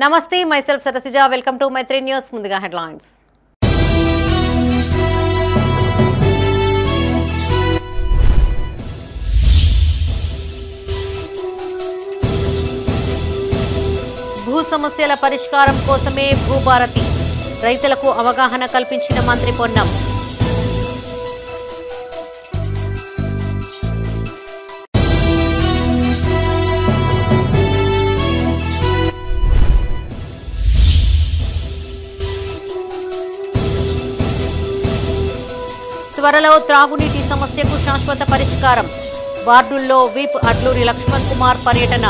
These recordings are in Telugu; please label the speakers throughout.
Speaker 1: నమస్తే myself Sarasija welcome to Maithri news ముందుగా హెడ్లైన్స్ భూ సమస్యల పరిష్కారం కోసమే భూభారతి రైతులకు అవగాహన కల్పించిన మంత్రి పొన్నం త్వరలో త్రాగునీటి సమస్యకు శాశ్వత పరిష్కారం వార్డుల్లో విప్ అడ్లూరి లక్ష్మణ్ కుమార్ పర్యటన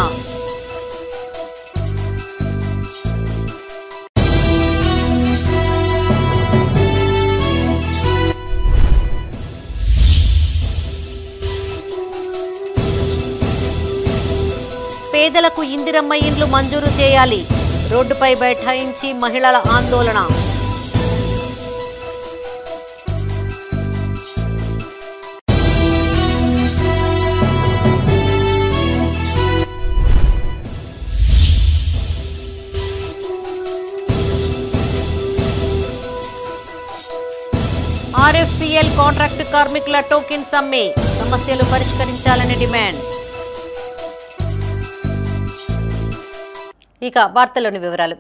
Speaker 1: పేదలకు ఇందిరమ్మ ఇండ్లు మంజూరు చేయాలి రోడ్డుపై బైఠాయించి మహిళల ఆందోళన ఆర్ఎఫ్సిఎల్ కాంట్రాక్టు కార్మికుల టోకెన్ సమ్మె సమస్యలు పరిష్కరించాలని డిమాండ్ ఇక వార్తల్లోని వివరాలు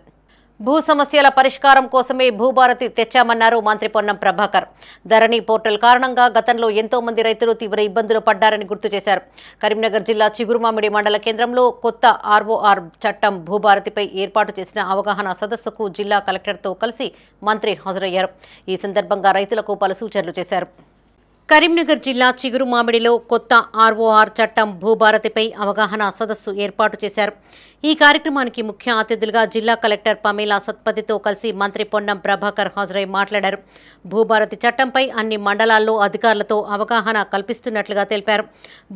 Speaker 1: భూ సమస్యల పరిష్కారం కోసమే భూభారతి తెచ్చామన్నారు మంత్రి పొన్నం ప్రభాకర్ ధరణి పోర్టల్ కారణంగా గతంలో ఎంతో మంది రైతులు తీవ్ర ఇబ్బందులు పడ్డారని గుర్తు చేశారు కరీంనగర్ జిల్లా చిగురుమామిడి మండల కేంద్రంలో కొత్త ఆర్ఓఆర్ చట్టం భూభారతిపై ఏర్పాటు చేసిన అవగాహన సదస్సుకు జిల్లా కలెక్టర్తో కలిసి మంత్రి హాజరయ్యారు ఈ సందర్భంగా రైతులకు పలు సూచనలు చేశారు కరీంనగర్ జిల్లా చిగురుమామిడిలో కొత్త ఆర్ఓఆర్ చట్టం భూభారతిపై అవగాహన సదస్సు ఏర్పాటు చేశారు ఈ కార్యక్రమానికి ముఖ్య అతిథులుగా జిల్లా కలెక్టర్ పమేలా సత్పతితో కలిసి మంత్రి పొన్నం ప్రభాకర్ హాజరై మాట్లాడారు భూభారతి చట్టంపై అన్ని మండలాల్లో అధికారులతో అవగాహన కల్పిస్తున్నట్లుగా తెలిపారు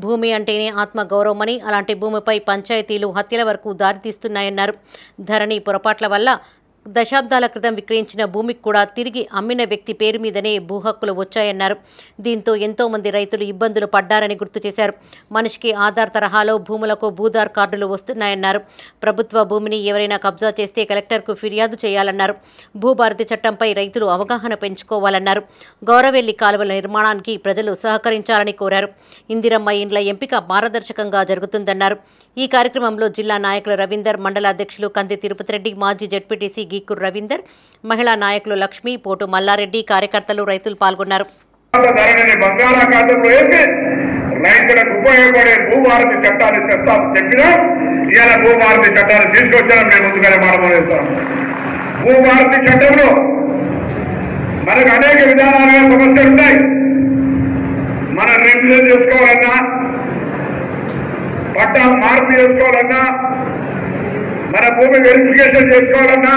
Speaker 1: భూమి అంటేనే ఆత్మగౌరవమని అలాంటి భూమిపై పంచాయతీలు హత్యల వరకు దారితీస్తున్నాయన్నారు ధరణి పొరపాట్ల వల్ల దశాబ్దాల క్రితం విక్రయించిన భూమికి కూడా తిరిగి అమ్మిన వ్యక్తి పేరు మీదనే భూ హక్కులు వచ్చాయన్నారు దీంతో ఎంతో మంది రైతులు ఇబ్బందులు పడ్డారని గుర్తు చేశారు మనిషికి ఆధార్ తరహాలో భూములకు భూదార్ కార్డులు వస్తున్నాయన్నారు ప్రభుత్వ భూమిని ఎవరైనా కబ్జా చేస్తే కలెక్టర్కు ఫిర్యాదు చేయాలన్నారు భూభారతి చట్టంపై రైతులు అవగాహన పెంచుకోవాలన్నారు గౌరవెల్లి కాలువల నిర్మాణానికి ప్రజలు సహకరించాలని కోరారు ఇందిరమ్మ ఇండ్ల ఎంపిక పారదర్శకంగా జరుగుతుందన్నారు ఈ కార్యక్రమంలో జిల్లా నాయకులు రవీందర్ మండల అధ్యక్షులు కంది తిరుపతి రెడ్డి మాజీ జడ్పీటీసీ గీకూర్ రవీందర్ మహిళా నాయకులు లక్ష్మి పోటు మల్లారెడ్డి కార్యకర్తలు రైతులు పాల్గొన్నారు
Speaker 2: రైతులకు ఉపయోగపడే భూభారతి చట్టాన్ని తెస్తామని చెప్పినా ఇవాళ భూభారతి చట్టాన్ని తీసుకొచ్చారని మేము ముందుగానే మాట్లాడేస్తాం భూభారతి చట్టంలో మనకు అనేక విధానాలుగా సమస్యలు ఉన్నాయి మనం రివిజన్ చేసుకోవాలన్నా పట్టా మార్పు చేసుకోవాలన్నా మన భూమి వెరిఫికేషన్ చేసుకోవాలన్నా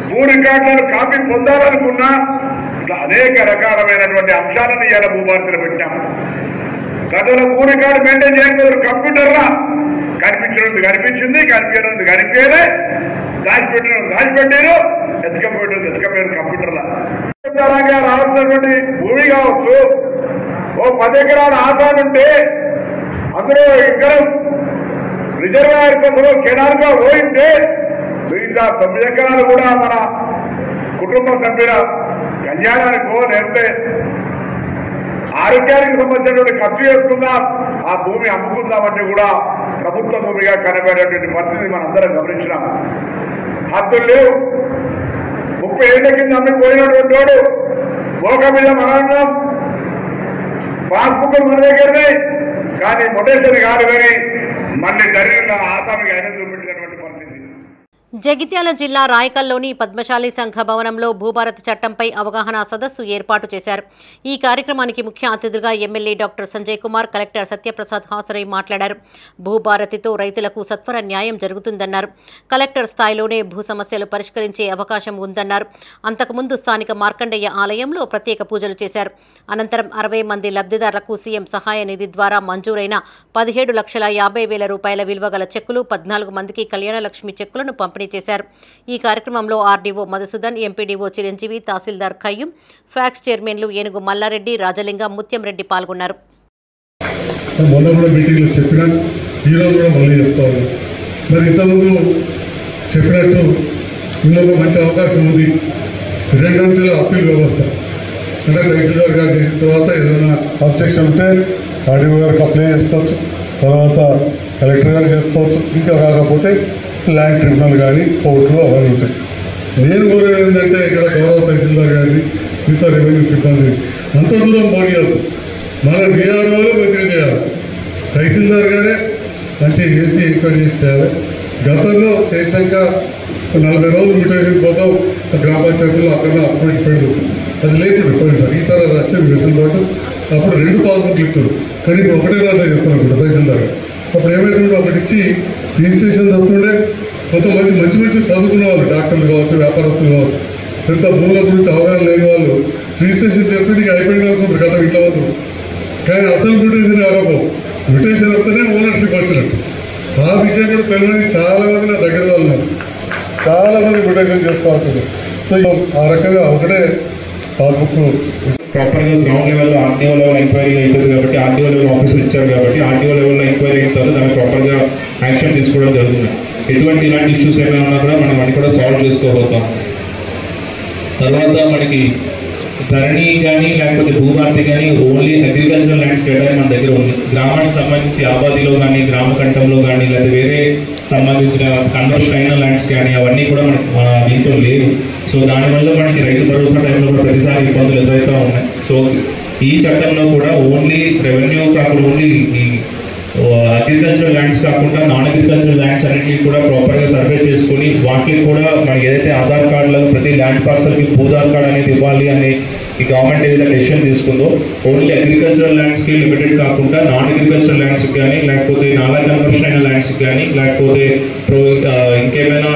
Speaker 2: భూ రికార్డులను కాపీ పొందాలనుకున్నా ఇట్లా అనేక రకాలమైనటువంటి అంశాలను ఇవాళ భూభారతిలో పెట్టాము గతంలో భూ రికార్డు మెయింటైన్ చేయకూడదు కంప్యూటర్లా కనిపించడం కనిపించింది కనిపించడం కనిపించలే దాచిపెట్టారు ఎత్తుకపోయారు కంప్యూటర్లా రావాల్సినటువంటి భూమి కావచ్చు ఓ 10 ఎకరాల ఆసాన్ ఉంటే అందులో ఎకరం రిజర్వాయర్ కోసం కెనాల్గా పోయింటే మిగతా 9 ఎకరాలు కూడా మన కుటుంబ సభ్యుల కళ్యాణానికో లేకపోతే ఆరోగ్యానికి సంబంధించినటువంటి ఖర్చు చేసుకుందాం ఆ భూమి అమ్ముకుందామంటే కూడా ప్రభుత్వ భూమిగా కనబడేటువంటి పరిస్థితి మనందరం గమనించినాం హద్దులు లేవు 30 ఏళ్ల కింద అమ్మిపోయినటువంటి వాడు ఓక మీద మనం పాస్బుక్ మన దగ్గరనే కానీ మొటేషన్ కాదు కానీ మళ్ళీ జరిగిన ఆసామికి ఆయన చూపించినటువంటి పరిస్థితి
Speaker 1: జగిత్యాల జిల్లా రాయకల్లోని పద్మశాలి సంఘ భవనంలో భూభారతి చట్టంపై అవగాహన సదస్సు ఏర్పాటు చేశారు ఈ కార్యక్రమానికి ముఖ్య అతిథులుగా MLA doctor Sanjay Kumar collector Satyaprasad హాజరై మాట్లాడారు భూభారతితో రైతులకు సత్వర న్యాయం జరుగుతుందన్నారు కలెక్టర్ స్థాయిలోనే భూ సమస్యలు పరిష్కరించే అవకాశం ఉందన్నారు అంతకుముందు స్థానిక మార్కండేయ ఆలయంలో ప్రత్యేక పూజలు చేశారు అనంతరం 60 మంది లబ్ధిదారులకు సీఎం సహాయ నిధి ద్వారా మంజూరైన 17,50,000 రూపాయల విలువ గల చెక్కులు 14 మందికి కళ్యాణ లక్ష్మి చెక్కులను పంపిణీ చేశారు ఈ కార్యక్రమంలో ఆర్డీఓ మధుసూదన్ ఎంపీడీఓ చిరంజీవి తహసీల్దార్ ఖయ్యూం ఫ్యాక్స్ చైర్మన్లు ఏనుగు మల్లారెడ్డి రాజలింగం ముత్యంరెడ్డి పాల్గొన్నారు
Speaker 3: చెప్పినట్టు ఇంకొక మంచి అవకాశం ఉంది. రెండంచెల అప్పీల్ వ్యవస్థ అంటే తహసీల్దార్ గారు చేసిన తర్వాత ఏదైనా అబ్జెక్షన్ ఉంటే ఆర్డీఓ గారికి అప్లై చేసుకోవచ్చు, తర్వాత కలెక్టర్ గారు చేసుకోవచ్చు, ఇంకా కాకపోతే ల్యాండ్ ట్రిబ్యునల్ కానీ కోర్టులు అవన్నీ ఉంటాయి. నేను కోరేది ఏంటంటే ఇక్కడ గౌరవ తహసీల్దార్ గారిని మిగతా రెవెన్యూ సిబ్బందిని అంత దూరం పోనీయద్దు. మన బీఆర్ఓలే మంచిగా చేయాలి, తహసీల్దార్ గారే మంచిగా చేసి ఎంక్వైరీ చేసి చేయాలి. గతంలో చేసినాక 40 రోజులు మ్యూటేషన్ కోసం గ్రామ పంచాయతీలో అక్కడ అప్డేట్ పెడుతుంది, అది లేకుండా పోయినసారి. ఈసారి అది వచ్చింది వెసులుబాటు. అప్పుడు 2 పాస్బుక్లు ఇస్తారు, కానీ ఇప్పుడు ఒకటే దాంట్లో చేస్తున్నారు తహసీల్దార్. అప్పుడు ఏమైతుందో ఒకటి ఇచ్చి రిజిస్ట్రేషన్ తప్పుతుండే. కొంతమంది మంచి మంచి చదువుకున్న వాళ్ళు, డాక్టర్లు కావచ్చు, వ్యాపారస్తులు కావచ్చు, పెద్ద భూముల గురించి అవగాహన లేని వాళ్ళు రిజిస్ట్రేషన్ చేసుకుని ఇక అయిపోయింది అనుకుంటారు కదా ఇంట్లో వద్దు. కానీ అసలు మ్యూటేషన్ కాకపోవు, మ్యూటేషన్ వస్తేనే ఓనర్షిప్ వచ్చినట్టు. ఆ విషయం కూడా తెలియని చాలామంది నా దగ్గర వాళ్ళు ఉన్నారు, చాలామంది మ్యూటేషన్ చేసుకోవాల్సింది. సో ఆ రకంగా ఒకటే పాస్బుక్
Speaker 4: ప్రాపర్గా గ్రౌండ్ లెవెల్లో ఆర్టీఓ లెవెల్ ఎంక్వైరీ అవుతుంది కాబట్టి ఆర్టీఓ లెవెల్ ఆఫీసులు ఇచ్చారు కాబట్టి ఆర్టీఓ లెవెల్లో ఎంక్వైరీ అయిన తర్వాత దాన్ని ప్రాపర్గా యాక్షన్ తీసుకోవడం జరుగుతుంది. ఎటువంటి ఇలాంటి ఇష్యూస్ ఏమైనా ఉన్నా కూడా మనం అన్ని కూడా సాల్వ్ చేసుకోబోతాం. తర్వాత మనకి ధరణి కానీ లేకపోతే భూభారతి కానీ ఓన్లీ అగ్రికల్చరల్ ల్యాండ్స్ డేటా మన దగ్గర ఉంది. గ్రామానికి సంబంధించి ఆబాదిలో కానీ గ్రామ కంఠంలో కానీ లేదా వేరే సంబంధించిన కన్వర్షన్ అయిన ల్యాండ్స్ కానీ అవన్నీ కూడా మనకి మన దీంట్లో లేవు. సో దానివల్ల మనకి రైతు భరోసా టైంలో కూడా ప్రతిసారి ఇబ్బందులు ఎదురవుతూ ఉన్నాయి. సో ఈ చట్టంలో కూడా ఓన్లీ రెవెన్యూ కాకుండా ఓన్లీ ఈ అగ్రికల్చరల్ ల్యాండ్స్ కాకుండా నాన్ అగ్రికల్చరల్ ల్యాండ్స్ అన్నింటినీ కూడా ప్రాపర్గా సర్వే చేసుకుని వాటికి కూడా మనకి ఏదైతే ఆధార్ కార్డులో ప్రతి ల్యాండ్ పార్సల్కి భూధార్ కార్డ్ అనేది ఇవ్వాలి అని ఈ గవర్నమెంట్ ఏదైతే డెసిషన్ తీసుకుందో ఓన్లీ అగ్రికల్చరల్ ల్యాండ్స్కి లిమిటెడ్ కాకుండా నాన్ అగ్రికల్చరల్ ల్యాండ్స్కి కానీ లేకపోతే నాలా కన్వర్షన్ అయిన ల్యాండ్స్కి కానీ లేకపోతే ఇంకేమైనా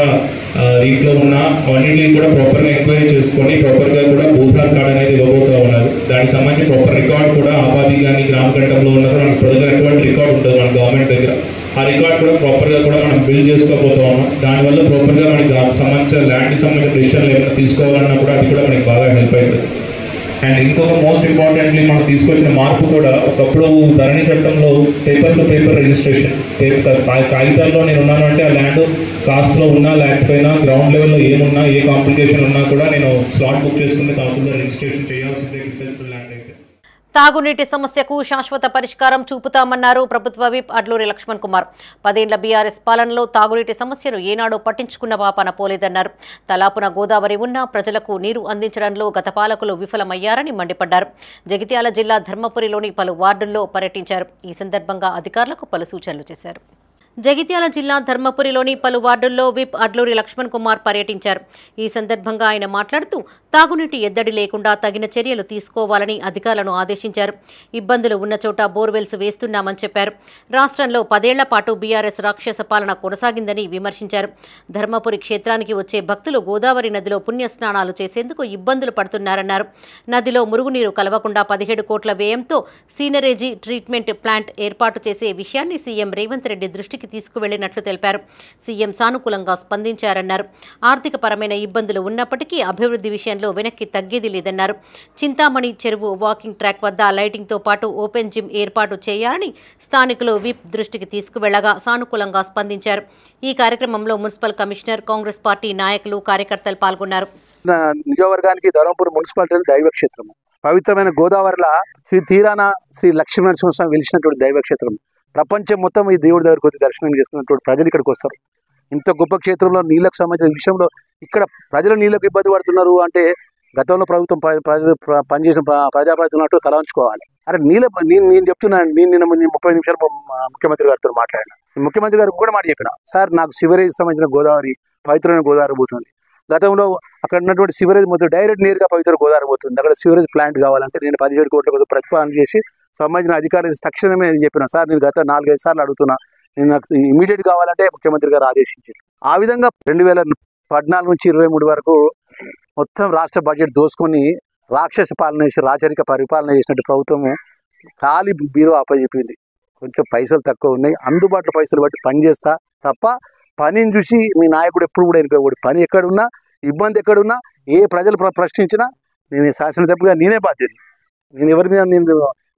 Speaker 4: దీంట్లో ఉన్న అవన్నింటినీ కూడా ప్రాపర్గా ఎంక్వైరీ చేసుకొని ప్రాపర్గా కూడా భూధార్ కార్డ్ అనేది ఇవ్వబోతూ ఉన్నారు. దానికి సంబంధించి ప్రాపర్ రికార్డ్ కూడా ఆబాది కానీ గ్రామ కంఠంలో ఉన్నారు మనకు ప్రజలు ఎటువంటి రికార్డ్ ఉంటుంది మన గవర్నమెంట్ దగ్గర. ఆ రికార్డ్ కూడా ప్రాపర్గా కూడా మనం బిల్డ్ చేసుకోబోతూ ఉన్నాం. దానివల్ల ప్రాపర్గా మనకి సంబంధించిన ల్యాండ్కి సంబంధించిన డిసిషన్లు ఏమైనా తీసుకోవాలన్నా కూడా అది కూడా మనకి బాగా హెల్ప్ అవుతుంది. అండ్ ఇంకొక మోస్ట్ ఇంపార్టెంట్లీ మనం తీసుకొచ్చిన మార్పు కూడా ఒకప్పుడు ధరణి చట్టంలో పేపర్ టు పేపర్ రిజిస్ట్రేషన్, కాగితాల్లో నేను ఉన్నాను అంటే ఆ ల్యాండ్ కాస్ట్లో ఉన్నా లేకపోయినా గ్రౌండ్ లెవెల్లో ఏమున్నా ఏ కాంప్లికేషన్ ఉన్నా కూడా నేను స్లాట్ బుక్ చేసుకుని తహసీల్దార్ రిజిస్ట్రేషన్ చేయాల్సిందే అగ్రికల్చరల్ ల్యాండ్ అయితే.
Speaker 1: తాగునీటి సమస్యకు శాశ్వత పరిష్కారం చూపుతామన్నారు ప్రభుత్వ విప్ అడ్లూరి లక్ష్మణ్ కుమార్. 10 ఏళ్ల బీఆర్ఎస్ పాలనలో తాగునీటి సమస్యను ఏనాడో పట్టించుకున్న పాపాన పోలేదన్నారు. తలాపున గోదావరి ఉన్నా ప్రజలకు నీరు అందించడంలో గత పాలకులు విఫలమయ్యారని మండిపడ్డారు. జగిత్యాల జిల్లా ధర్మపురిలోని పలు వార్డుల్లో పర్యటించారు. ఈ సందర్భంగా అధికారులకు పలు సూచనలు చేశారు. జగిత్యాల జిల్లా ధర్మపురిలోని పలు వార్డుల్లో విప్ అడ్లూరి లక్ష్మణ్ కుమార్ పర్యటించారు. ఈ సందర్భంగా ఆయన మాట్లాడుతూ తాగునీటి ఎద్దడి లేకుండా తగిన చర్యలు తీసుకోవాలని అధికారులను ఆదేశించారు. ఇబ్బందులు ఉన్న చోట బోర్వెల్స్ వేస్తున్నామని చెప్పారు. రాష్ట్రంలో 10 ఏళ్ల పాటు బీఆర్ఎస్ రాక్షస పాలన కొనసాగిందని విమర్శించారు. ధర్మపురి క్షేత్రానికి వచ్చే భక్తులు గోదావరి నదిలో పుణ్యస్నానాలు చేసేందుకు ఇబ్బందులు పడుతున్నారన్నారు. నదిలో మురుగునీరు కలవకుండా 17 కోట్ల వ్యయంతో సీనరేజీ ట్రీట్మెంట్ ప్లాంట్ ఏర్పాటు చేసే విషయాన్ని సీఎం రేవంత్ రెడ్డి దృష్టికి తీసుకువెళ్లినట్లు తెలిపారు. సీఎం సానుకూలంగా స్పందించారన్నారు. ఆర్థిక పరమైన ఇబ్బందులు ఉన్నప్పటికీ అభివృద్ధి విషయంలో వెనక్కి తగ్గేది లేదన్నారు. చింతామణి చెరువు వాకింగ్ ట్రాక్ వద్ద లైటింగ్తో పాటు ఓపెన్ జిమ్ ఏర్పాటు చేయాలని స్థానికులు విప్ దృష్టికి తీసుకువెళ్లగా సానుకూలంగా స్పందించారు. ఈ కార్యక్రమంలో మున్సిపల్ కమిషనర్, కాంగ్రెస్ పార్టీ నాయకులు, కార్యకర్తలు పాల్గొన్నారు.
Speaker 5: నియోజకవర్గానికి ధర్మపురి మున్సిపాలిటీ దైవక్షేత్రం, పవిత్రమైన గోదావరిలో శ్రీ తీరాన శ్రీ లక్ష్మీనరసింహస్వామి వెలిసినటువంటి దైవక్షేత్రం. ప్రపంచం మొత్తం ఈ దేవుడి దగ్గరకు వచ్చి దర్శనం చేసుకున్నటువంటి ప్రజలు ఇక్కడికి వస్తారు. ఇంత గొప్ప క్షేత్రంలో నీళ్ళకు సంబంధించిన విషయంలో ఇక్కడ ప్రజలు నీళ్ళకు ఇబ్బంది పడుతున్నారు అంటే గతంలో ప్రభుత్వం పనిచేసిన ప్రజాప్రతినిధులు తల ఉంచుకోవాలి. అరే నేను చెప్తున్నాను, నిన్న 30 నిమిషాలు ముఖ్యమంత్రి గారితో మాట్లాడినా. ముఖ్యమంత్రి గారు కూడా మాట చెప్పిన, సార్ నాకు సివరేజ్ సంబంధించిన గోదావరి, పవిత్రమైన గోదావరి పోతుంది. గతంలో అక్కడ ఉన్నటువంటి సివరేజ్ మొత్తం డైరెక్ట్ నేరుగా పవిత్ర గోదావరి పోతుంది. అక్కడ సివరేజ్ ప్లాంట్ కావాలంటే నేను 17 కోట్ల కోసం ప్రతిపాదన చేసి సంబంధించిన అధికారులు తక్షణమే చెప్పిన, సార్ నేను గత 4-5 సార్లు అడుగుతున్నా, నేను నాకు ఇమీడియట్ కావాలంటే ముఖ్యమంత్రి గారు ఆదేశించారు. ఆ విధంగా 2014 నుంచి 23 వరకు మొత్తం రాష్ట్ర బడ్జెట్ దోసుకొని రాక్షస పాలన చేసి రాచరిక పరిపాలన చేసినట్టు ప్రభుత్వము ఖాళీ బీరో అప్పచెప్పింది. కొంచెం పైసలు తక్కువ ఉన్నాయి, అందుబాటులో పైసలు బట్టి పని చేస్తా తప్ప పనిని చూసి మీ నాయకుడు ఎప్పుడు కూడా ఎన్నుకోకూడదు. పని ఎక్కడున్నా, ఇబ్బంది ఎక్కడున్నా, ఏ ప్రజలు ప్రశ్నించినా నేను శాసనసభ్యుగా నేనే బాధ్యత. నేను ఎవరి మీద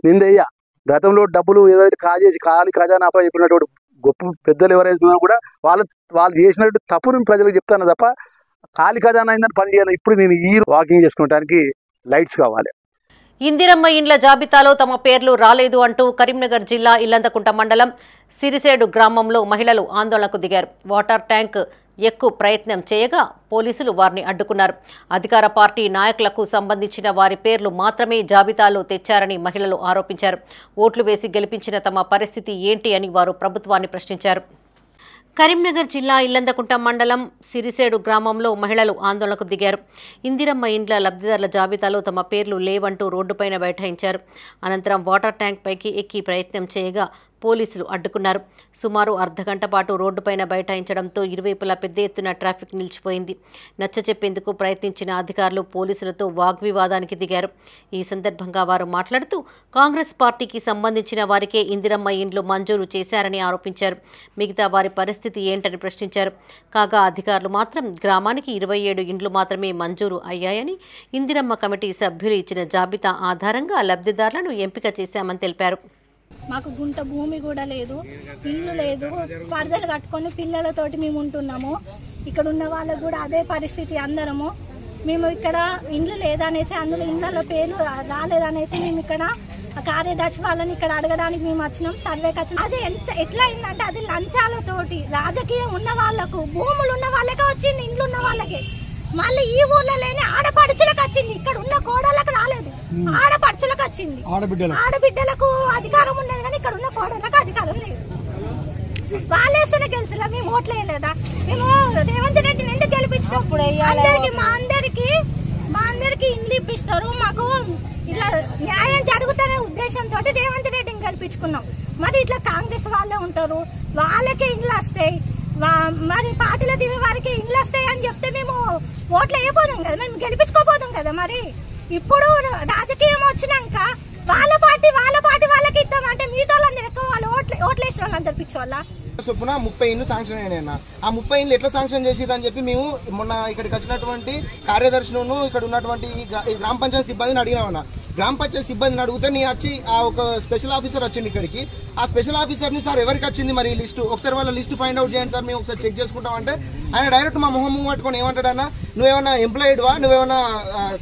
Speaker 5: నిందయ్యా. గతంలో డబ్బులు ఏదైతే ఖాళీ ఖజానా చెప్పినటువంటి గొప్ప పెద్దలు ఎవరైతే ఉన్నారో కూడా వాళ్ళు చేసినట్టు తప్పును ప్రజలకు చెప్తాను తప్ప ఖాళీ ఖజానా అయిందని పని చేయాలి. ఇప్పుడు నేను ఈ వాకింగ్ చేసుకోవడానికి లైట్స్ కావాలి.
Speaker 1: ఇందిరమ్మ ఇండ్ల జాబితాలో తమ పేర్లు రాలేదు అంటూ కరీంనగర్ జిల్లా ఇల్లందకుంట మండలం సిరిసేడు గ్రామంలో మహిళలు ఆందోళనకు దిగారు. వాటర్ ట్యాంక్ ఎక్కువ ప్రయత్నం చేయగా పోలీసులు వారిని అడ్డుకున్నారు. అధికార పార్టీ నాయకులకు సంబంధించిన వారి పేర్లు మాత్రమే జాబితాలో తెచ్చారని మహిళలు ఆరోపించారు. ఓట్లు వేసి గెలిపించిన తమ పరిస్థితి ఏంటి అని వారు ప్రభుత్వాన్ని ప్రశ్నించారు. కరీంనగర్ జిల్లా ఇల్లందకుంట మండలం సిరిసేడు గ్రామంలో మహిళలు ఆందోళనకు దిగారు. ఇందిరమ్మ ఇండ్ల లబ్ధిదారుల జాబితాలో తమ పేర్లు లేవంటూ రోడ్డుపైన బైఠాయించారు. అనంతరం వాటర్ ట్యాంక్ పైకి ఎక్కి ప్రయత్నం చేయగా పోలీసులు అడ్డుకున్నారు. సుమారు అర్ధగంట పాటు రోడ్డుపైన బైఠాయించడంతో ఇరువైపులా పెద్ద ఎత్తున ట్రాఫిక్ నిలిచిపోయింది. నచ్చచెప్పేందుకు ప్రయత్నించిన అధికారులు పోలీసులతో వాగ్వివాదానికి దిగారు. ఈ సందర్భంగా వారు మాట్లాడుతూ కాంగ్రెస్ పార్టీకి సంబంధించిన వారికే ఇందిరమ్మ ఇండ్లు మంజూరు చేశారని ఆరోపించారు. మిగతా వారి పరిస్థితి ఏంటని ప్రశ్నించారు. కాగా అధికారులు మాత్రం గ్రామానికి 27 ఇండ్లు మాత్రమే మంజూరు అయ్యాయని, ఇందిరమ్మ కమిటీ సభ్యులు ఇచ్చిన జాబితా ఆధారంగా లబ్ధిదారులను ఎంపిక చేశామని తెలిపారు.
Speaker 6: మాకు గుంట భూమి కూడా లేదు, ఇల్లు లేదు, పరదలు కట్టుకొని పిల్లలతోటి మేము ఉంటున్నాము. ఇక్కడ ఉన్న వాళ్ళకు కూడా అదే పరిస్థితి. అందరము మేము ఇక్కడ ఇండ్లు లేదనేసి, అందులో ఇళ్ళలో పేర్లు రాలేదనేసి మేము ఇక్కడ కార్యదర్శి వాళ్ళని ఇక్కడ అడగడానికి మేము వచ్చినాం, సర్వేకి వచ్చినాం. అది ఎట్లా అయిందంటే అది లంచాలతోటి రాజకీయం ఉన్న వాళ్ళకు, భూములు ఉన్న వాళ్ళకే వచ్చింది, ఇండ్లు ఉన్న వాళ్ళకి. మళ్ళీ ఈ ఊర్లో లేని ఆడపడుచులకు వచ్చింది, ఇక్కడ ఉన్న కోడళ్ళకు రాలేదు, ఆడపడుచులకు వచ్చింది. ఆడబిడ్డలకు అధికారం ఉండేది కానీ ఇక్కడ ఉన్న కోడళ్ళకు అధికారం లేదు. వాళ్ళేస్తేనే గెలిచిలా, మేము ఓట్లు వేయలేదా? మేము రేవంత్ రెడ్డిని ఎందుకు గెలిపించినప్పుడు మా అందరికి ఇండ్లు ఇప్పిస్తారు, మాకు ఇట్లా న్యాయం జరుగుతున్న ఉద్దేశంతో రేవంత్ రెడ్డిని గెలిపించుకున్నాం. మరి ఇట్లా కాంగ్రెస్ వాళ్ళే ఉంటారు, వాళ్ళకే ఇండ్లు వస్తాయి, మరి పార్టీలో దిగే వారికి ఇండ్లు వస్తాయి అని చెప్తే మేము ఓట్లు వేయబోదాం కదా, మేము గెలిపించుకోబోదాం కదా. మరి ఇప్పుడు రాజకీయం వచ్చినాక వాళ్ళ పార్టీ వాళ్ళకి ఇస్తామంటే మిగతా వాళ్ళందరూ ఎక్కువ వాళ్ళు ఓట్లు వేసిన వాళ్ళందరూ పిచ్చోళ్ళ
Speaker 7: చొప్పున 30 ఇండ్లు శాంక్షన్ అయినాయన్న. ఆ 30 ఇండ్లు ఎట్లా శాంక్షన్ చేసిరని చెప్పి మేము మొన్న ఇక్కడికి వచ్చినటువంటి కార్యదర్శులను, ఇక్కడ ఉన్నటువంటి ఈ గ్రామ పంచాయతీ సిబ్బందిని అడిగినామన్న. గ్రామ పంచాయతీ సిబ్బందిని అడిగితే నేను వచ్చి ఆ ఒక స్పెషల్ ఆఫీసర్ వచ్చింది ఇక్కడికి. ఆ స్పెషల్ ఆఫీసర్ని సార్ ఎవరికి వచ్చింది మరి లిస్టు, ఒకసారి వాళ్ళ లిస్ట్ ఫైండ్ అవుట్ చేయండి సార్, మేము ఒకసారి చెక్ చేసుకుంటాం అంటే ఆయన డైరెక్ట్ మా మొహం పట్టుకొని ఏమంటాడన్నా, నువ్వేమన్నా ఎంప్లాయిడ్వా, నువ్వేమన్నా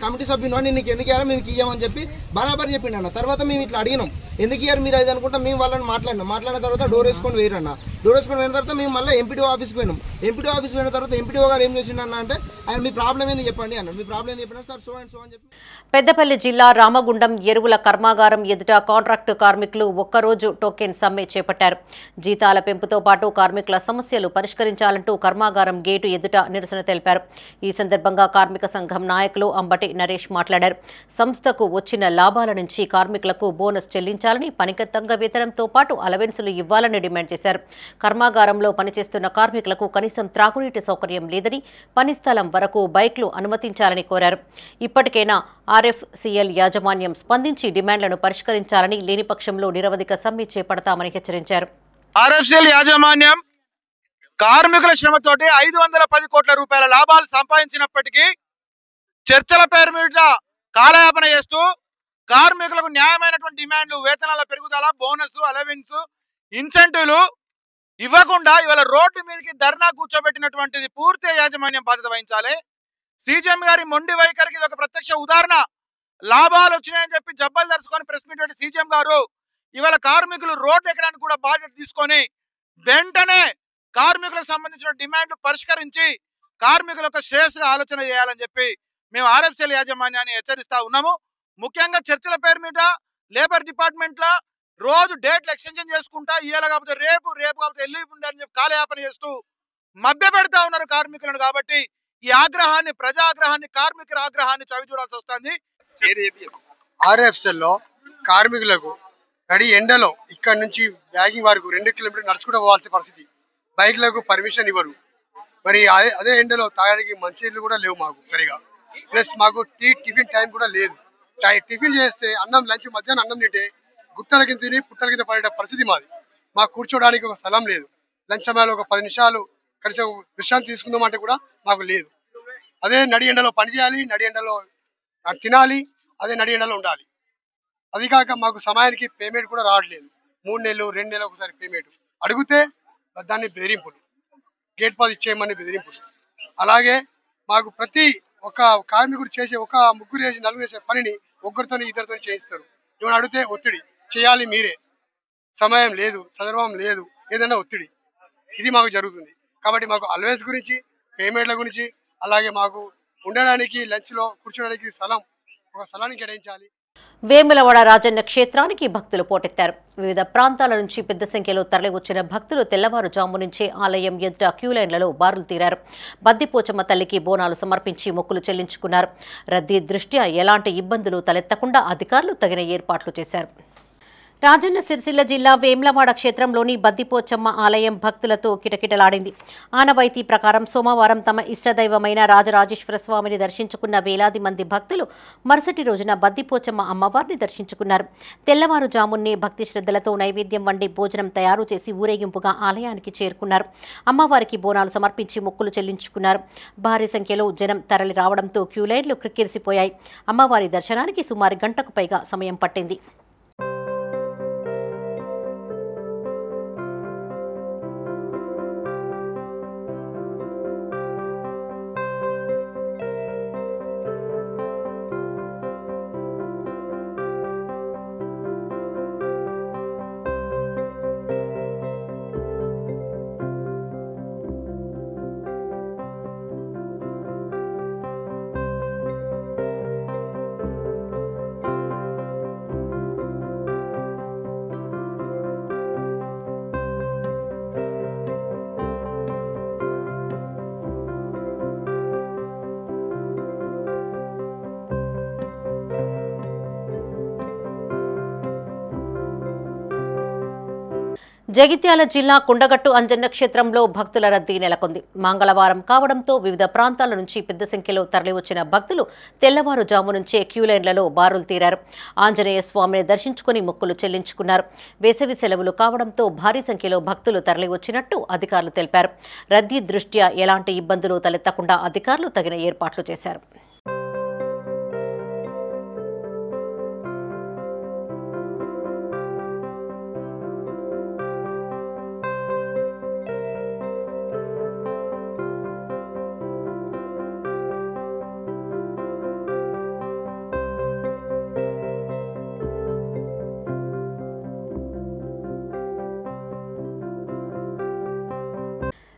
Speaker 7: కమిటీ సభ్యునివా, నీకు ఎందుకు ఇవ్వాలో మేము ఇయ్యామని చెప్పి బరాబర్ చెప్పిండు అన్న. తర్వాత మేము ఇట్లా అడిగినాం, ఎందుకు ఇయ్యారు మీరు అది అనుకుంటా మేము వాళ్ళని మాట్లాడిన తర్వాత డోర్ వేసుకొని వేయరన్న. డోర్ వేసుకొని పోయిన తర్వాత మేము మళ్ళీ ఎంపీడీఓ ఆఫీస్కి పోయినాం. ఎంపీడీఓ ఆఫీస్కి పోయిన తర్వాత ఎంపీడీఓ గారు ఏం చేసిండన్న అంటే, ఆయన మీ ప్రాబ్లం ఏంది చెప్పండి అన్నారు. మీ ప్రాబ్లం ఏంది చెప్పినా సార్ సో అండ్ సో అని చెప్పి.
Speaker 1: పెద్దపల్లి జిల్లా రామగుండం ఎరువుల కర్మాగారం ఎదుట కాంట్రాక్టు కార్మికులు ఒక్కరోజు టోకెన్ సమ్మె చేపట్టారు. జీతాల పెంపుతో పాటు కార్మికుల సమస్యలు పరిష్కరించాలంటూ కర్మాగారం గేటు ఎదుట నిరసన తెలిపారు. ఈ సందర్భంగా కార్మిక సంఘం నాయకులు అంబటి నరేష్ మాట్లాడారు. సంస్థకు వచ్చిన లాభాల నుంచి కార్మికులకు బోనస్ చెల్లించాలని, పనికత్తంగా వేతనంతో పాటు అలవెన్సులు ఇవ్వాలని డిమాండ్ చేశారు. కర్మాగారంలో పనిచేస్తున్న కార్మికులకు కనీసం త్రాగునీటి సౌకర్యం లేదని, పని స్థలం వరకు బైక్లు అనుమతించాలని కోరారు. ఇప్పటికైనా ఆర్ఎఫ్సిఎల్ యాజమాన్యం స్పందించి డిమాండ్లను పరిష్కరించాలని, లేని పక్షంలో నిరవధిక సమ్మె చేపడతామని హెచ్చరించారు.
Speaker 8: ఆర్ఎఫ్సిఎల్ యాజమాన్యం కార్మికుల శ్రమతోటి 510 కోట్ల రూపాయల లాభాలు సంపాదించినప్పటికీ చర్చల పేరు మీద కాలయాపన చేస్తూ కార్మికులకు న్యాయమైనటువంటి డిమాండ్లు, వేతనాల పెరుగుదల, బోనస్, అలవెన్స్, ఇన్సెంటివ్లు ఇవ్వకుండా ఇవాళ రోడ్డు మీదకి ధర్నా కూర్చోబెట్టినటువంటిది పూర్తి యాజమాన్యం బాధ్యత వహించాలి. సీజీఎం గారి మొండి వైఖరికి ఇది ఒక ప్రత్యక్ష ఉదాహరణ. లాభాలు వచ్చినాయని చెప్పి జబ్బలు దర్చుకొని ప్రెస్ మీట్ పెట్టి సీజీఎం గారు ఇవాళ కార్మికులు రోడ్డు ఎక్కడానికి కూడా బాధ్యత తీసుకొని వెంటనే కార్మికులకు సంబంధించిన డిమాండ్లు పరిష్కరించి కార్మికులకు శ్రేయస్సుగా ఆలోచన చేయాలని చెప్పి మేము ఆర్ఎఫ్సిఎల్ యాజమాన్యాన్ని హెచ్చరిస్తా ఉన్నాము. ముఖ్యంగా చర్చల పేరు మీద లేబర్ డిపార్ట్మెంట్లో రోజు డేట్లు ఎక్స్టెన్షన్ చేసుకుంటా, ఇవాళ కాకపోతే రేపు కాకపోతే ఎల్లుండి ఉండాలని చెప్పి కాలయాపన చేస్తూ మభ్య పెడతా ఉన్నారు కార్మికులను. కాబట్టి ఈ ఆగ్రహాన్ని, ప్రజా ఆగ్రహాన్ని, కార్మికుల ఆగ్రహాన్ని చవి చూడాల్సి వస్తుంది.
Speaker 9: ఆర్ఎఫ్సిఎల్ లో కార్మికులకు నడి ఎండలో ఇక్కడ నుంచి బ్యాగింగ్ వరకు 2 కిలోమీటర్లు నడుచుకుంటూ పోవాల్సిన పరిస్థితి. బైక్లకు పర్మిషన్ ఇవ్వరు. మరి అదే ఎండలో తాగడానికి మంచినీళ్ళు కూడా లేవు మాకు సరిగా. ప్లస్ మాకు టిఫిన్ టైం కూడా లేదు. టిఫిన్ చేస్తే అన్నం, లంచ్, మధ్యాహ్నం అన్నం తింటే గుట్టల కింద తిని పుట్టల కింద పడే పరిస్థితి మాది. మాకు కూర్చోడానికి ఒక స్థలం లేదు. లంచ్ సమయంలో ఒక 10 నిమిషాలు కనీసం విశ్రాంతి తీసుకుందామంటే కూడా మాకు లేదు. అదే నడి ఎండలో పని చేయాలి, నడి ఎండలో తినాలి, అదే నడి ఎండలో ఉండాలి. అది కాక మాకు సమయానికి పేమెంట్ కూడా రావట్లేదు. 3 నెలలు 2 నెలలు ఒకసారి పేమెంట్ అడిగితే దాన్ని బెదిరింపులు, గేట్ పాస్ ఇచ్చేయమని బెదిరింపులు. అలాగే మాకు ప్రతి ఒక కార్మికుడు చేసే ఒక ముగ్గురు చేసి నలుగురు చేసే పనిని ఒక్కరితో ఇద్దరితో చేయిస్తారు. ఏమైనా అడిగితే ఒత్తిడి చేయాలి, మీరే సమయం లేదు, సందర్భం లేదు, ఏదైనా ఒత్తిడి, ఇది మాకు జరుగుతుంది. కాబట్టి మాకు అలవెన్స్ గురించి, పేమెంట్ల గురించి, అలాగే మాకు ఉండడానికి లంచ్లో కూర్చోడానికి ఒక స్థలాన్ని కేటాయించాలి.
Speaker 1: వేములవాడ రాజన్న క్షేత్రానికి భక్తులు పోటెత్తారు. వివిధ ప్రాంతాల నుంచి పెద్ద సంఖ్యలో తరలివచ్చిన భక్తులు తెల్లవారుజాము నుంచే ఆలయం ఎదుట క్యూలైన్లలో బారులు తీరారు. బద్దిపోచమ్మ తల్లికి బోనాలు సమర్పించి మొక్కులు చెల్లించుకున్నారు. రద్దీ దృష్ట్యా ఎలాంటి ఇబ్బందులు తలెత్తకుండా అధికారులు తగిన ఏర్పాట్లు చేశారు. రాజన్న సిరిసిల్ల జిల్లా వేములవాడ క్షేత్రంలోని బద్దిపోచమ్మ ఆలయం భక్తులతో కిటకిటలాడింది. ఆనవాయితీ ప్రకారం సోమవారం తమ ఇష్టదైవమైన రాజరాజేశ్వర స్వామిని దర్శించుకున్న వేలాది మంది భక్తులు మరుసటి రోజున బద్దిపోచమ్మ అమ్మవారిని దర్శించుకున్నారు. తెల్లవారుజామున్నే భక్తి శ్రద్ధలతో నైవేద్యం వండి భోజనం తయారు చేసి ఊరేగింపుగా ఆలయానికి చేరుకున్నారు. అమ్మవారికి బోనాలు సమర్పించి మొక్కులు చెల్లించుకున్నారు. భారీ సంఖ్యలో జనం తరలి రావడంతో క్యూలైన్లు క్రిక్కిరిసిపోయాయి. అమ్మవారి దర్శనానికి సుమారు గంటకు పైగా సమయం పట్టింది. జగిత్యాల జిల్లా కుండగట్టు అంజన్న క్షేత్రంలో భక్తుల రద్దీ నెలకొంది. మంగళవారం కావడంతో వివిధ ప్రాంతాల నుంచి పెద్ద సంఖ్యలో తరలివచ్చిన భక్తులు తెల్లవారుజాము నుంచే క్యూలైన్లలో బారులు తీరారు. ఆంజనేయ స్వామిని దర్శించుకుని మొక్కులు చెల్లించుకున్నారు. వేసవి సెలవులు కావడంతో భారీ సంఖ్యలో భక్తులు తరలివచ్చినట్టు అధికారులు తెలిపారు. రద్దీ దృష్ట్యా ఎలాంటి ఇబ్బందులు తలెత్తకుండా అధికారులు తగిన ఏర్పాట్లు చేశారు.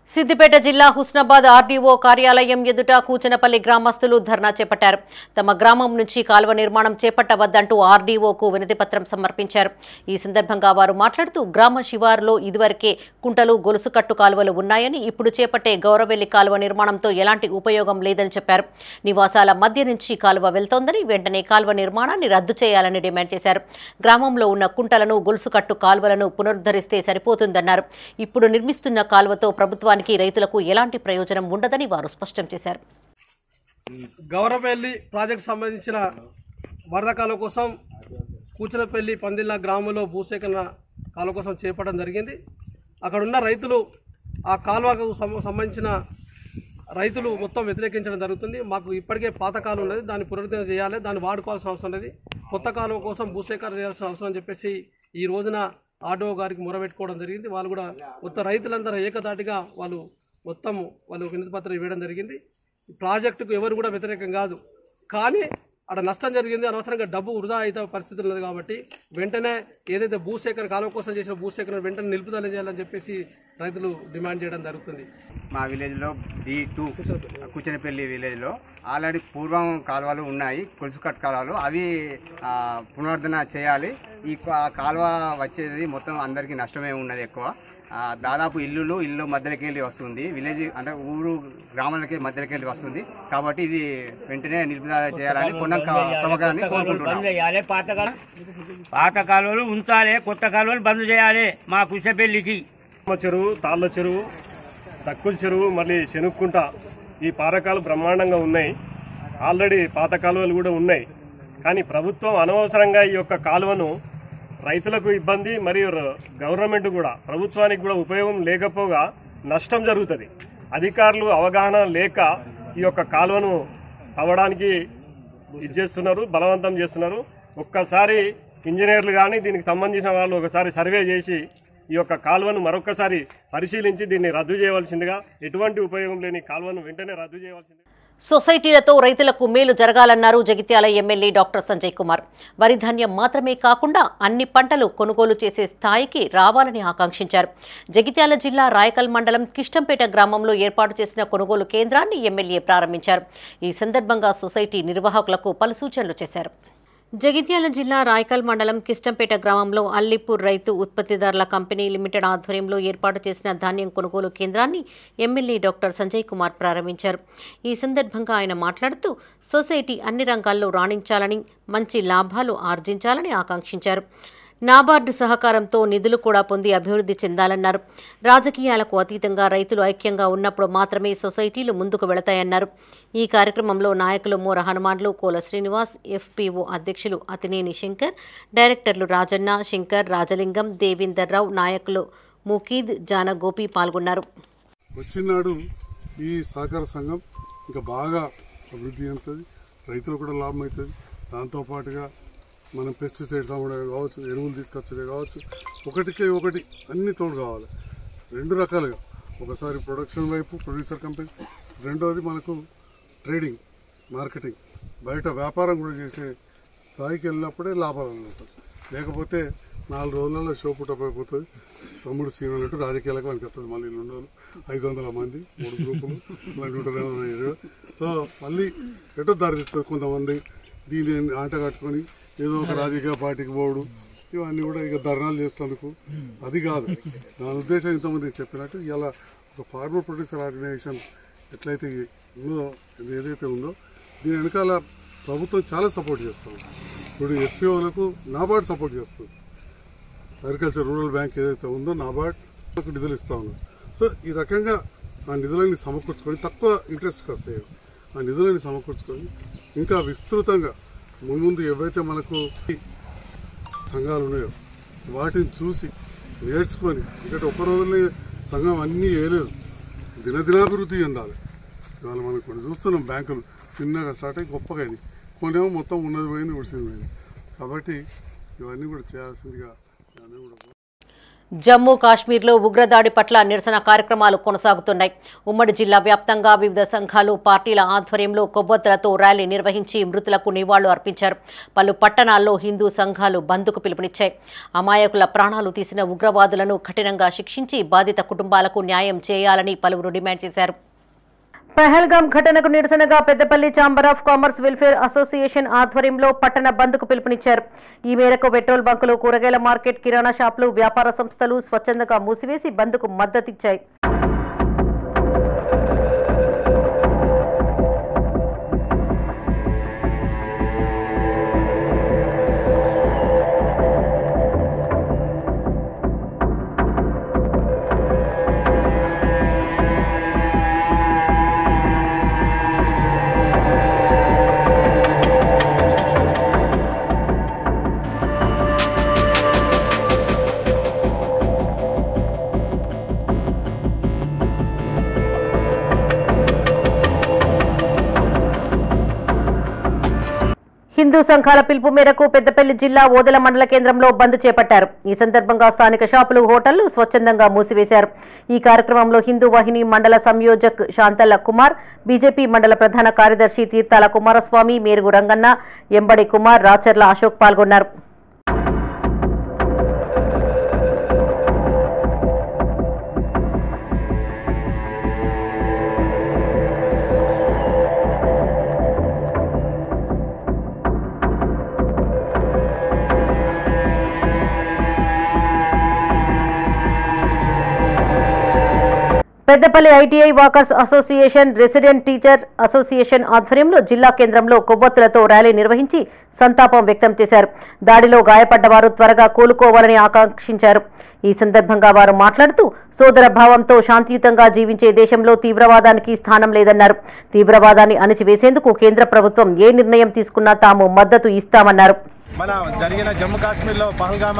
Speaker 1: సిద్దిపేట జిల్లా హుస్నాబాద్ ఆర్డీఓ కార్యాలయం ఎదుట కూచనపల్లి గ్రామస్తులు ధర్నా చేపట్టారు. తమ గ్రామం నుంచి కాలువ నిర్మాణం చేపట్టవద్దంటూ ఆర్డీఓకు వినతిపత్రం సమర్పించారు. ఈ సందర్భంగా వారు మాట్లాడుతూ గ్రామ శివారులో ఇదివరకే కుంటలు, గొలుసు కట్టు కాలువలు ఉన్నాయని, ఇప్పుడు చేపట్టే గౌరవెల్లి కాలువ నిర్మాణంతో ఎలాంటి ఉపయోగం లేదని చెప్పారు. నివాసాల మధ్య నుంచి కాలువ వెళ్తోందని, వెంటనే కాలువ నిర్మాణాన్ని రద్దు చేయాలని డిమాండ్ చేశారు. గ్రామంలో ఉన్న కుంటలను, గొలుసు కట్టు కాలువలను పునరుద్ధరిస్తే సరిపోతుందన్నారు. ఇప్పుడు నిర్మిస్తున్న కాలువతో ప్రభుత్వానికి, రైతులకు ఎలాంటి ప్రయోజనం ఉండదని వారు స్పష్టం చేశారు.
Speaker 10: గౌరవపల్లి ప్రాజెక్టు సంబంధించిన వరద కాలువ కోసం కూచనపల్లి పందిళ్ళ గ్రామంలో భూసేకరణ కాలువ కోసం చేపట్టడం జరిగింది. అక్కడున్న రైతులు ఆ కాలువకు సంబంధించిన రైతులు మొత్తం వ్యతిరేకించడం జరుగుతుంది. మాకు ఇప్పటికే పాత కాలువ ఉన్నది, దాన్ని పునరుద్ధరణ చేయాలి, దాన్ని వాడుకోవాల్సిన అవసరం ఉన్నది, కొత్త కాలువ కోసం భూసేకరణ చేయాల్సిన అవసరం అని చెప్పేసి ఈ రోజున ఆర్డీఓ గారికి మొరబెట్టుకోవడం జరిగింది. వాళ్ళు కూడా మొత్తం రైతులందరూ ఏకతాటిగా వాళ్ళు వినతి పత్రం ఇవ్వడం జరిగింది. ఈ ప్రాజెక్టుకు ఎవరు కూడా వ్యతిరేకం కాదు, కానీ అక్కడ నష్టం జరిగింది, అనవసరంగా డబ్బు వృధా అయితే పరిస్థితి ఉన్నది. కాబట్టి వెంటనే ఏదైతే భూసేకరణ కాలువ కోసం చేసిన భూసేకరణ వెంటనే నిలుపుదల చేయాలని చెప్పేసి రైతులు డిమాండ్ చేయడం జరుగుతుంది.
Speaker 11: మా విలేజ్లో B2 కూచనపల్లి విలేజ్లో ఆల్రెడీ పూర్వం కాలువలు ఉన్నాయి, కొలుసు కట్టు కాలువలు, అవి పునరుద్ధరణ చేయాలి. ఈ కాలువ వచ్చేది మొత్తం అందరికీ నష్టమే ఉన్నది. ఎక్కువ దాదాపు ఇల్లు మధ్యలోకి వెళ్ళి వస్తుంది, విలేజ్ అంటే ఊరు గ్రామాలకి మధ్యలోకి వెళ్ళి వస్తుంది. కాబట్టి ఇది వెంటనే నిలుపుదల చేయాలని
Speaker 12: పాత కాలువలు ఉంచాలి, కొత్త కాలువలు బంద్ చేయాలి. మా కుషపల్లికి
Speaker 13: చెరువు, తాళ్ళ చెరువు, తక్కువ చెరువు, మళ్ళీ శనుక్కుంట, ఈ పారకాలు బ్రహ్మాండంగా ఉన్నాయి. ఆల్రెడీ పాత కాలువలు కూడా ఉన్నాయి. కానీ ప్రభుత్వం అనవసరంగా ఈ యొక్క కాలువను రైతులకు ఇబ్బంది, మరియు గవర్నమెంట్ కూడా, ప్రభుత్వానికి కూడా ఉపయోగం లేకపోగా నష్టం జరుగుతుంది. అధికారులు అవగాహన లేక ఈ యొక్క కాలువను తవ్వడానికి చేస్తున్నారు, బలవంతం చేస్తున్నారు. ఒక్కసారి ఇంజనీర్లు కానీ దీనికి సంబంధించిన వాళ్ళు ఒకసారి సర్వే చేసి ఈ యొక్క కాలువను మరొకసారి పరిశీలించి దీన్ని రద్దు చేయవలసిందిగా, ఎటువంటి ఉపయోగం లేని కాలువను వెంటనే రద్దు చేయవలసిందిగా.
Speaker 1: సొసైటీలతో రైతులకు మేలు జరగాలన్నారు జగిత్యాల ఎమ్మెల్యే డాక్టర్ సంజయ్ కుమార్. వరి ధాన్యం మాత్రమే కాకుండా అన్ని పంటలు కొనుగోలు చేసే స్థాయికి రావాలని ఆకాంక్షించారు. జగిత్యాల జిల్లా రాయకల్ మండలం కిష్టంపేట గ్రామంలో ఏర్పాటు చేసిన కొనుగోలు కేంద్రాన్ని ఎమ్మెల్యే ప్రారంభించారు. ఈ సందర్భంగా సొసైటీ నిర్వాహకులకు పలు సూచనలు చేశారు. జగిత్యాల జిల్లా రాయకల్ మండలం కిష్టంపేట గ్రామంలో అల్లిపూర్ రైతు ఉత్పత్తిదారుల కంపెనీ లిమిటెడ్ ఆధ్వర్యంలో ఏర్పాటు చేసిన ధాన్యం కొనుగోలు కేంద్రాన్ని ఎమ్మెల్యే డాక్టర్ సంజయ్ కుమార్ ప్రారంభించారు. ఈ సందర్భంగా ఆయన మాట్లాడుతూ సొసైటీ అన్ని రంగాల్లో రాణించాలని, మంచి లాభాలు ఆర్జించాలని ఆకాంక్షించారు. నాబార్డు సహకారంతో నిధులు కూడా పొంది అభివృద్ధి చెందాలన్నారు. రాజకీయాలకు అతీతంగా రైతులు ఐక్యంగా ఉన్నప్పుడు మాత్రమే సొసైటీలు ముందుకు వెళతాయన్నారు. ఈ కార్యక్రమంలో నాయకులు మోర హనుమాన్లు, కోల శ్రీనివాస్, ఎఫ్పిఓ అధ్యక్షులు అతినేని శంకర్, డైరెక్టర్లు రాజన్న, శంకర్, రాజలింగం, దేవీందర్ రావు, నాయకులు ముకీద్, జానగోపి పాల్గొన్నారు.
Speaker 3: వచ్చినాడు ఈ సహకార సంఘం ఇంకా బాగా అభివృద్ధి చెందుతుంది, రైతులు కూడా లాభం అవుతుంది. దాంతోపాటుగా మనం పెస్టిసైడ్స్ అమ్మడం కావచ్చు, ఎరువులు తీసుకొచ్చడే కావచ్చు, ఒకటికే ఒకటి అన్ని తోడు కావాలి. రెండు రకాలుగా, ఒకసారి ప్రొడక్షన్ వైపు ప్రొడ్యూసర్ కంపెనీ, రెండోది మనకు ట్రేడింగ్, మార్కెటింగ్, బయట వ్యాపారం కూడా చేసే స్థాయికి వెళ్ళినప్పుడే లాభాలు ఉంటాయి. లేకపోతే 4 రోజులలో షో పుట్టప్ అయిపోతుంది. తమ్ముడు సీన్ అన్నట్టు రాజకీయాలకు మనకి వస్తుంది. మళ్ళీ 2 రోజులు 500 మంది 3 గ్రూపులు 120. సో మళ్ళీ ఎటో దారి తెస్తుంది. కొంతమంది దీన్ని ఆట కట్టుకొని ఏదో ఒక రాజకీయ పార్టీకి పోవడం, ఇవన్నీ కూడా ఇక ధర్నాలు చేస్తేందుకు అది కాదు. దాని ఉద్దేశం ఇంతమంది చెప్పినట్టు ఇలా ఒక ఫార్మర్ ప్రొడ్యూసర్ ఆర్గనైజేషన్ ఎట్లయితే ఉందో, ఏదైతే ఉందో దీని వెనకాల ప్రభుత్వం చాలా సపోర్ట్ చేస్తుంది. ఇప్పుడు ఎఫ్పిఓలకు నాబార్డ్ సపోర్ట్ చేస్తుంది. అగ్రికల్చర్ రూరల్ బ్యాంక్ ఏదైతే ఉందో నాబార్డ్ నిధులు ఇస్తూ ఉన్నారు. సో ఈ రకంగా ఆ నిధులని సమకూర్చుకొని, తక్కువ ఇంట్రెస్ట్కి వస్తాయి ఆ నిధులని సమకూర్చుకొని ఇంకా విస్తృతంగా ముందు ఏవైతే మనకు సంఘాలు ఉన్నాయో వాటిని చూసి నేర్చుకొని, ఎందుకంటే ఒక్క రోజునే సంఘం అన్నీ వేయలేదు, దినదినాభివృద్ధి చెందాలి. ఇవాళ మనం కొన్ని చూస్తున్నాం, బ్యాంకులు చిన్నగా స్టార్ట్ అయ్యి గొప్పగా అయినాయి, కొనేమో మొత్తం ఉన్నది పోయింది, ఉడిసింది పోయింది. కాబట్టి ఇవన్నీ కూడా చేయాల్సిందిగా అన్నీ కూడా.
Speaker 1: జమ్మూ కాశ్మీర్లో ఉగ్రదాడి పట్ల నిరసన కార్యక్రమాలు కొనసాగుతున్నాయి. ఉమ్మడి జిల్లా వ్యాప్తంగా వివిధ సంఘాలు, పార్టీల ఆధ్వర్యంలో కొవ్వొత్తులతో ర్యాలీ నిర్వహించి మృతులకు నివాళులు అర్పించారు. పలు పట్టణాల్లో హిందూ సంఘాలు బంద్కు పిలుపునిచ్చాయి. అమాయకుల ప్రాణాలు తీసిన ఉగ్రవాదులను కఠినంగా శిక్షించి బాధిత కుటుంబాలకు న్యాయం చేయాలని పలువురు డిమాండ్ చేశారు. పహల్గాం ఘటనకు నిరసనగా Peddapalli chamber of commerce welfare association ఆధ్వర్యంలో పట్టణ బంద్కు పిలుపునిచ్చారు. ఈ మేరకు పెట్రోల్ బంకులు, కూరగాయల మార్కెట్, కిరాణా షాపులు, వ్యాపార సంస్థలు స్వచ్ఛందంగా మూసివేసి బంద్కు మద్దతిచ్చాయి. హిందూ సంఘాల పిలుపు మేరకు పెద్దపల్లి జిల్లా ఓదెల మండల కేంద్రంలో బంద్ చేపట్టారు. ఈ సందర్భంగా స్థానిక షాపులు, హోటళ్లు స్వచ్ఛందంగా మూసివేశారు. ఈ కార్యక్రమంలో హిందూ వాహిని మండల సంయోజక్ శాంతల కుమార్, బీజేపీ మండల ప్రధాన కార్యదర్శి తీర్థాల కుమారస్వామి, మేరుగు రంగన్న, ఎంబడి కుమార్, రాచర్ల అశోక్ పాల్గొన్నారు. Peddapalli ITI walkers association, resident teacher association ఆధ్వర్యంలో జిల్లా కేంద్రంలో కొవ్వొత్తులతో ర్యాలీ నిర్వహించి సంతాపం వ్యక్తం చేశారు. దాడిలో గాయపడ్డవారు త్వరగా కోలుకోవాలని ఆకాంక్షించారు. ఈ సందర్భంగా వారు మాట్లాడుతూ సోదర భావంతో శాంతియుతంగా జీవించే దేశంలో తీవ్రవాదానికి స్థానం లేదన్నారు. తీవ్రవాదాన్ని అణిచివేసేందుకు కేంద్ర ప్రభుత్వం ఏ నిర్ణయం తీసుకున్నా తాము మద్దతు ఇస్తామన్నారు.
Speaker 14: మన జరిగిన జమ్మూ కాశ్మీర్లో పహల్గామ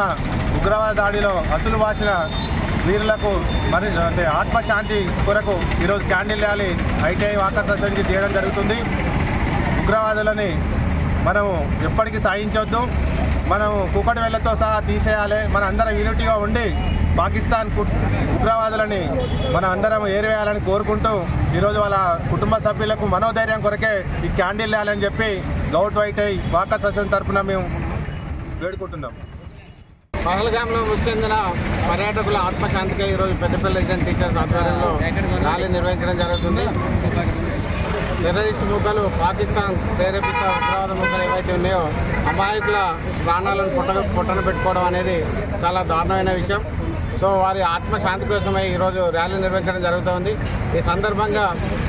Speaker 14: ఉగ్రవాద దాడిలో అసలు వాసిన వీరులకు మరి అంటే ఆత్మశాంతి కొరకు ఈరోజు క్యాండిల్ ర్యాలీ ఐటీఐ వాకర్స్ నుంచి తీయడం జరుగుతుంది. ఉగ్రవాదులని మనము ఎప్పటికీ సాయించొద్దు, మనం కూకటి వేళ్లతో సహా తీసేయాలి. మన అందరం యూనిటీగా ఉండి పాకిస్తాన్ ఉగ్రవాదులని మన అందరం ఏరివేయాలని కోరుకుంటూ ఈరోజు వాళ్ళ కుటుంబ సభ్యులకు మనోధైర్యం కొరకే ఈ క్యాండిల్ ర్యాలీ చెప్పి గౌట్ వైటై వాకర్స్ అసోసియేషన్ తరఫున మేము వేడుకుంటున్నాం.
Speaker 15: పహల్గామ్లో మృతి చెందిన పర్యాటకుల ఆత్మశాంతికి ఈరోజు పెద్దపల్లి రెసిడెంట్ టీచర్స్ ఆధ్వర్యంలో ర్యాలీ నిర్వహించడం జరుగుతుంది. టెర్రరిస్ట్ మూకలు పాకిస్తాన్ ప్రేరేపిత ఉగ్రవాద మూకలు ఏవైతే ఉన్నాయో అమాయకుల ప్రాణాలను పొట్టన పెట్టుకోవడం అనేది చాలా దారుణమైన విషయం. సో వారి ఆత్మశాంతి కోసమై ఈరోజు ర్యాలీ నిర్వహించడం జరుగుతుంది. ఈ సందర్భంగా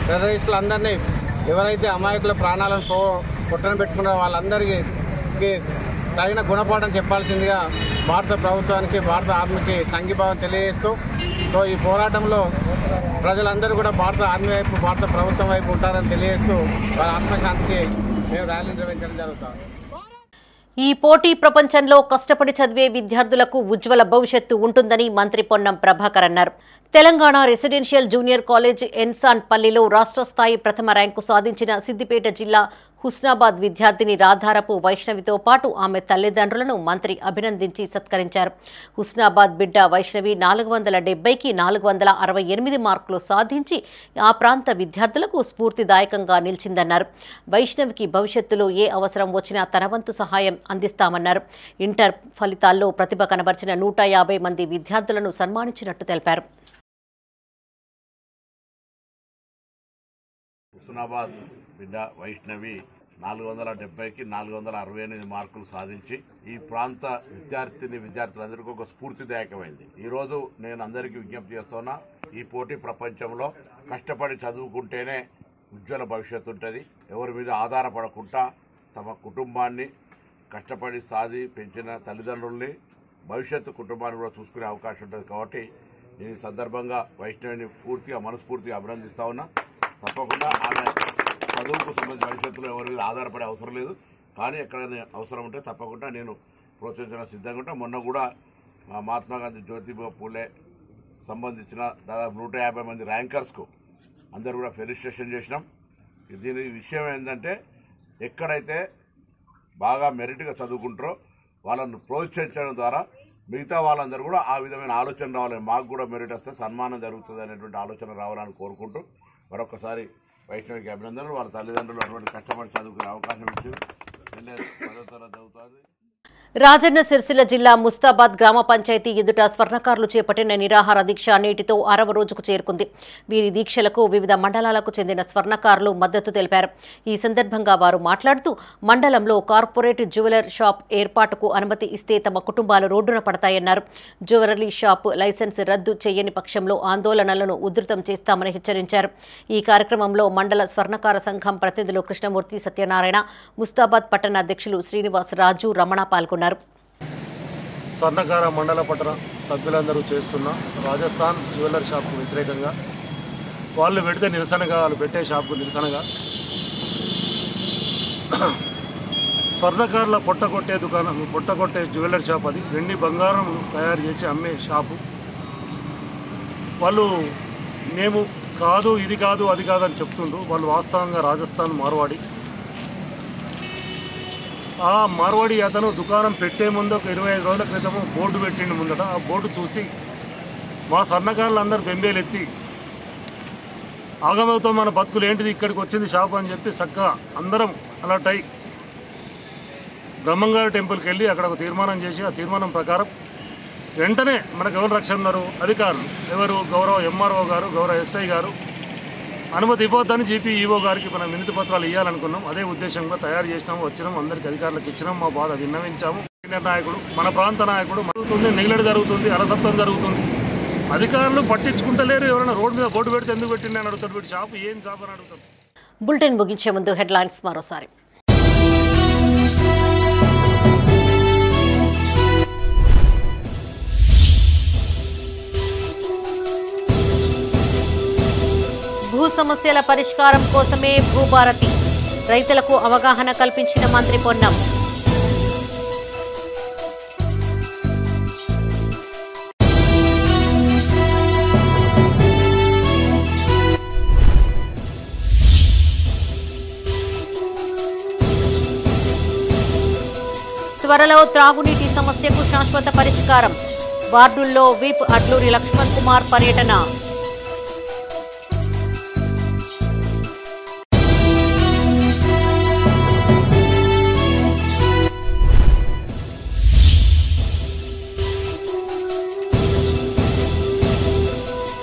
Speaker 15: టెర్రరిస్టులందరినీ ఎవరైతే అమాయకుల ప్రాణాలను పొట్టన పెట్టుకున్నారో వాళ్ళందరికీ తగిన గుణపాఠం చెప్పాల్సిందిగా భారత ప్రభుత్వానికి భారత ఆర్మీకి సంఘీభావం తెలియజేస్తూ సో ఈ పోరాటంలో ప్రజలందరూ కూడా భారత ఆర్మీ వైపు భారత ప్రభుత్వం వైపు ఉంటారని తెలియజేస్తూ వారి ఆత్మశాంతికి మేము ర్యాలీ నిర్వహించడం జరుగుతుంది.
Speaker 1: ఈ పోటీ ప్రపంచంలో కష్టపడి చదివే విద్యార్థులకు ఉజ్వల భవిష్యత్తు ఉంటుందని మంత్రి పొన్నం ప్రభాకర్ అన్నారు. తెలంగాణ రెసిడెన్షియల్ జూనియర్ కాలేజ్ ఎన్సాన్ పల్లిలో రాష్ట్ర స్థాయి ప్రథమ ర్యాంకు సాధించిన సిద్దిపేట జిల్లా హుస్నాబాద్ విద్యార్థిని రాధారపు వైష్ణవితో పాటు ఆమె తల్లిదండ్రులను మంత్రి అభినందించి సత్కరించారు. హుస్నాబాద్ బిడ్డ వైష్ణవి 470కి 468 మార్కులు సాధించి ఆ ప్రాంత విద్యార్థులకు స్ఫూర్తిదాయకంగా నిలిచిందన్నారు. వైష్ణవికి భవిష్యత్తులో ఏ అవసరం వచ్చినా తన వంతు సహాయం అందిస్తామన్నారు. ఇంటర్ ఫలితాల్లో ప్రతిభ కనబర్చిన 150 మంది విద్యార్థులను సన్మానించినట్టు తెలిపారు.
Speaker 16: హుస్నాబాద్ బిడ్డ వైష్ణవి 470కి 468 మార్కులు సాధించి ఈ ప్రాంత విద్యార్థులందరికీ ఒక స్ఫూర్తిదాయకమైంది. ఈరోజు నేను అందరికీ విజ్ఞప్తి చేస్తున్నా, ఈ పోటీ ప్రపంచంలో కష్టపడి చదువుకుంటేనే ఉజ్వల భవిష్యత్తు ఉంటుంది. ఎవరి మీద ఆధారపడకుండా తమ కుటుంబాన్ని కష్టపడి పెంచిన తల్లిదండ్రుల్ని భవిష్యత్తు కుటుంబాన్ని కూడా చూసుకునే అవకాశం ఉంటుంది. కాబట్టి నేను ఈ సందర్భంగా వైష్ణవిని మనస్ఫూర్తిగా అభినందిస్తా ఉన్నా. తప్పకుండా ఆమె చదువుకు సంబంధించిన భవిష్యత్తులో ఎవరి మీద ఆధారపడే అవసరం లేదు. కానీ ఎక్కడైనా అవసరం ఉంటే తప్పకుండా నేను ప్రోత్సహించడానికి సిద్ధంగా ఉంటాను. మొన్న కూడా మహాత్మా గాంధీ జ్యోతిబా పూలే సంబంధించిన దాదాపు 150 మంది ర్యాంకర్స్కు అందరూ కూడా ఫెలిసిటేషన్ చేసినాం. దీని విషయం ఏంటంటే ఎక్కడైతే బాగా మెరిట్గా చదువుకుంటారో వాళ్ళను ప్రోత్సహించడం ద్వారా మిగతా వాళ్ళందరూ కూడా ఆ విధమైన ఆలోచన రావాలని, మాకు కూడా మెరిట్ వస్తే సన్మానం జరుగుతుంది అనేటువంటి ఆలోచన రావాలని కోరుకుంటూ మరొకసారి వైష్ణవికి అభినందనలు. వాళ్ళ తల్లిదండ్రులు అటువంటి కష్టపడి చదువుకునే అవకాశం ఇచ్చారు. 10వ తరగతి చదువుతుంది.
Speaker 1: రాజన్న సిరిసిల్ల జిల్లా ముస్తాబాద్ గ్రామ పంచాయతీ ఎదుట స్వర్ణకారులు చేపట్టిన నిరాహార దీక్ష నేటితో 6వ రోజుకు చేరుకుంది. వీరి దీక్షలకు వివిధ మండలాలకు చెందిన స్వర్ణకారులు మద్దతు తెలిపారు. ఈ సందర్భంగా వారు మాట్లాడుతూ మండలంలో కార్పొరేట్ జ్యువెలర్ షాప్ ఏర్పాటుకు అనుమతి ఇస్తే తమ కుటుంబాలు రోడ్డున పడతాయన్నారు. జ్యువెలరీ షాప్ లైసెన్స్ రద్దు చేయని పక్షంలో ఆందోళనలను ఉధృతం చేస్తామని హెచ్చరించారు. ఈ కార్యక్రమంలో మండల స్వర్ణకార సంఘం ప్రతినిధులు కృష్ణమూర్తి, సత్యనారాయణ, ముస్తాబాద్ పట్టణ అధ్యక్షులు శ్రీనివాస్, రాజు, రమణ పాల్గొన్నారు.
Speaker 17: స్వర్ణకార మండల పట్టణ సభ్యులందరూ చేస్తున్న రాజస్థాన్ జ్యువెలర్ షాప్కు వ్యతిరేకంగా వాళ్ళు పెట్టే షాప్కు నిరసనగా స్వర్ణకారుల పొట్టకొట్టే జ్యువెలర్ షాప్ అది. వెండి బంగారం తయారు చేసి అమ్మే షాపు. వాళ్ళు మేము కాదు, ఇది కాదు, అది కాదని చెప్తుండ్రు. వాళ్ళు వాస్తవంగా రాజస్థాన్ మార్వాడి. ఆ మార్వాడి అతను దుకాణం పెట్టే ముందు ఒక 25 రోజుల క్రితము బోర్డు పెట్టిండు ముందట. ఆ బోర్డు చూసి మా స్వర్ణకారులు అందరూ బెంబేలెత్తి ఆగమవుతాం, మన బతుకులు ఏంటిది, ఇక్కడికి వచ్చింది షాపు అని చెప్పి చక్కగా అందరం అలర్ట్ అయి బ్రహ్మంగారి టెంపుల్కి వెళ్ళి అక్కడ ఒక తీర్మానం చేసి ఆ తీర్మానం ప్రకారం వెంటనే మనకు ఎవరు రక్షణ ఉన్నారు, అధికారులు ఎవరు, గౌరవ ఎంఆర్ఓ గారు, గౌరవ ఎస్ఐ గారు అనుమతి ఇవ్వద్దని జీపీ ఈఓ గారికి మనం వినతి పత్రాలు ఇవ్వాలనుకున్నాం. అదే ఉద్దేశంగా తయారు చేసినాము, వచ్చినాం, అందరికి అధికారులకు ఇచ్చినాం, మా బాధ విన్నవించాము. సీనియర్ నాయకుడు, మన ప్రాంత నాయకుడు జరుగుతుంది, నెగ్లెక్ట్ జరుగుతుంది, అలసత్వం జరుగుతుంది. అధికారులు పట్టించుకుంటలేరు. ఎవరైనా రోడ్డు మీద బోర్డు పెడితే ఎందుకు పెట్టింది అని అడుగుతాడు. వీటి షాపు ఏం షాపు అని అడుగుతాడు.
Speaker 1: బులెటిన్ ముగించే ముందు హెడ్లైన్స్ మరోసారి. భూ సమస్యల పరిష్కారం కోసమే భూభారతి, రైతులకు అవగాహన కల్పించిన మంత్రి పొన్నం. త్వరలో త్రాగునీటి సమస్యకు శాశ్వత పరిష్కారం, వార్డుల్లో విప్ అడ్లూరి లక్ష్మణ్ కుమార్ పర్యటన.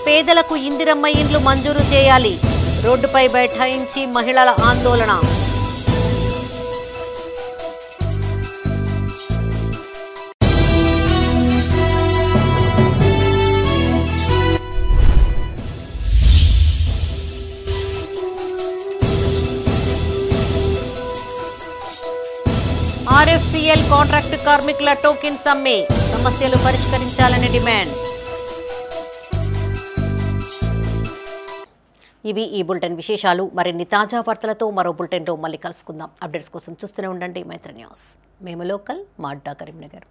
Speaker 1: పేదలకు ఇందిరమ్మ ఇండ్లు మంజూరు చేయాలి. రోడ్డుపై బైఠాయించి మహిళల ఆందోళన. ఆర్ఎఫ్సిఎల్ కాంట్రాక్టు కార్మికుల టోకెన్ సమ్మె. సమస్యలు పరిష్కరించాలని డిమాండ్. ఇవి ఈ బులెటిన్ విశేషాలు. మరిన్ని తాజా వార్తలతో మరో బులెటిన్లో మళ్ళీ కలుసుకుందాం. అప్డేట్స్ కోసం చూస్తూనే ఉండండి మైత్రి న్యూస్. మేము లోకల్, మా అడ్డా కరీంనగర్.